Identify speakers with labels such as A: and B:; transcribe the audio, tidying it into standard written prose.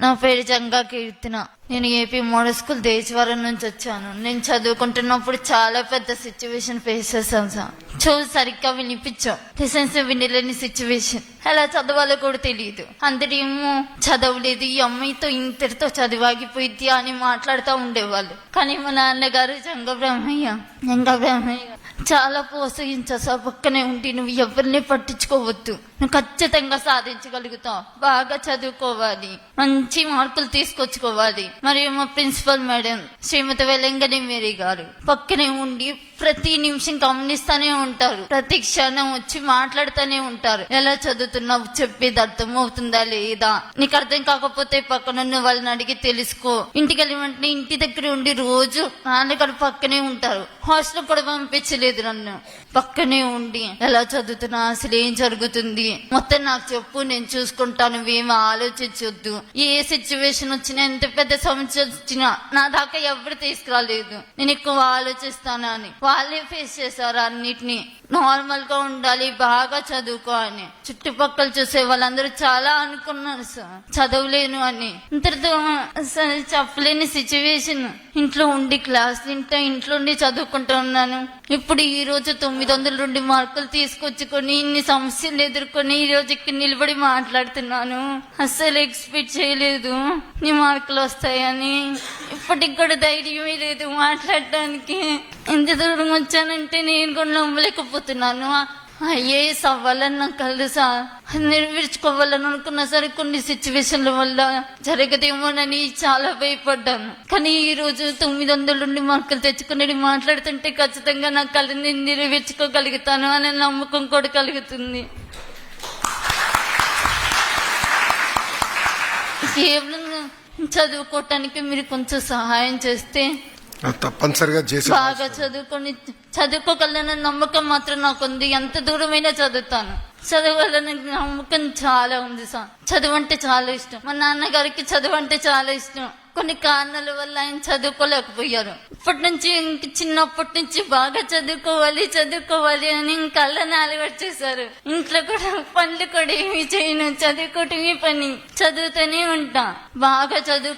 A: నా పేరు జంగా కీర్తన. నేను ఏపీ మోడల్ స్కూల్ దేశవరం నుంచి వచ్చాను. నేను చదువుకుంటున్నప్పుడు చాలా పెద్ద సిచ్యువేషన్ ఫేస్ చేశాను సార్. చెవు సరిగ్గా వినిపించాం, లెసన్స్ వినలేని సిచ్యువేషన్, ఎలా చదవాలో కూడా తెలియదు. అందరేమో చదవలేదు, ఈ అమ్మాయితో ఇంతటితో చదివాగిపోయిద్ది అని మాట్లాడుతూ ఉండేవాళ్ళు. కానీ మా నాన్నగారు జంగా బ్రహ్మయ్య చాలా ప్రోత్సహించా సార్. పక్కనే ఉండి నువ్వు ఎవరిని పట్టించుకోవద్దు, నువ్వు ఖచ్చితంగా సాధించగలుగుతావు, బాగా చదువుకోవాలి, మంచి మార్కులు తీసుకొచ్చుకోవాలి. మరియు మా ప్రిన్సిపల్ మేడం శ్రీమతి వెలంగని మేరీ గారు పక్కనే ఉండి ప్రతి నిమిషం గమనిస్తానే ఉంటారు, ప్రతి క్షణం వచ్చి మాట్లాడుతూనే ఉంటారు. ఎలా చదువుతున్నావు, చెప్పేది అర్థం అవుతుందా లేదా, నీకు అర్థం కాకపోతే పక్కనున్న వాళ్ళని అడిగి తెలుసుకో. ఇంటికి వెళ్ళి వెంటనే ఇంటి దగ్గర ఉండి రోజు నాన్నగారు పక్కనే ఉంటారు. హాస్టల్ కూడా పంపించలేదు నన్ను, పక్కనే ఉండి ఎలా చదువుతున్నా, అసలు ఏం జరుగుతుంది మొత్తం నాకు చెప్పు, నేను చూసుకుంటాను, నువ్వేం ఆలోచించొద్దు. ఏ సిచ్యువేషన్ వచ్చినా, ఎంత పెద్ద సమస్య వచ్చినా నా దాకా ఎవరు తీసుకురాలేదు. నేను ఎక్కువ ఆలోచిస్తాను అని వాళ్ళే ఫేస్ చేశారు అన్నిటినీ. నార్మల్ గా ఉండాలి, బాగా చదువుకో అని చుట్టుపక్కల చూసే వాళ్ళందరూ చాలా అనుకున్నారు సార్, చదవలేను అని. ఇంతటితో చెప్పలేని సిచ్యువేషన్. ఇంట్లో ఉండి క్లాస్ ఇంట్లో ఉండి చదువుకుంటూ ఉన్నాను. ఇప్పుడు ఈ రోజు 902 మార్కులు తీసుకొచ్చుకొని ఇన్ని సమస్యలు ఎదుర్కొని ఈ రోజు ఇక్కడ నిలబడి మాట్లాడుతున్నాను. అస్సలు ఎక్స్పెక్ట్ చేయలేదు నీ మార్కులు వస్తాయని. ఇప్పటికి కూడా ధైర్యమే లేదు మాట్లాడటానికి. ఎంత దూరం వచ్చానంటే నేను కూడా నమ్మలేకపోతున్నాను. ఐఏఎస్ అవ్వాలని నాకు కలదు సార్, నెరవేర్చుకోవాలని అనుకున్నా సరే కొన్ని సిచ్యువేషన్ల వల్ల జరగదేమోనని చాలా భయపడ్డాను. కానీ ఈ రోజు 902 మార్కులు తెచ్చుకుని మాట్లాడుతుంటే ఖచ్చితంగా నా కళని నెరవేర్చుకోగలుగుతాను అనే నమ్మకం కూడా కలుగుతుంది. కేవలం చదువుకోవటానికి మీరు కొంచెం సహాయం చేస్తే
B: తప్పనిసరిగా చేసి
A: బాగా చదువుకోగలన నమ్మకం మాత్రం నాకుంది. ఎంత దూరమైనా చదువుతాను, చదవాలని నమ్మకం చాలా ఉంది సార్. చదువు అంటే చాలా ఇష్టం. మా నాన్నగారికి చదువు అంటే చాలా ఇష్టం. కొన్ని కారణాల వల్ల ఆయన చదువుకోలేకపోయారు. ఇప్పటి నుంచి చిన్నప్పటి నుంచి బాగా చదువుకోవాలి అని కళ్ళని అలవాటు చేశారు. ఇంట్లో కూడా పనులు కూడా ఏమి చేయను, చదువుకోవటమే పని, చదువుతూనే ఉంటా. బాగా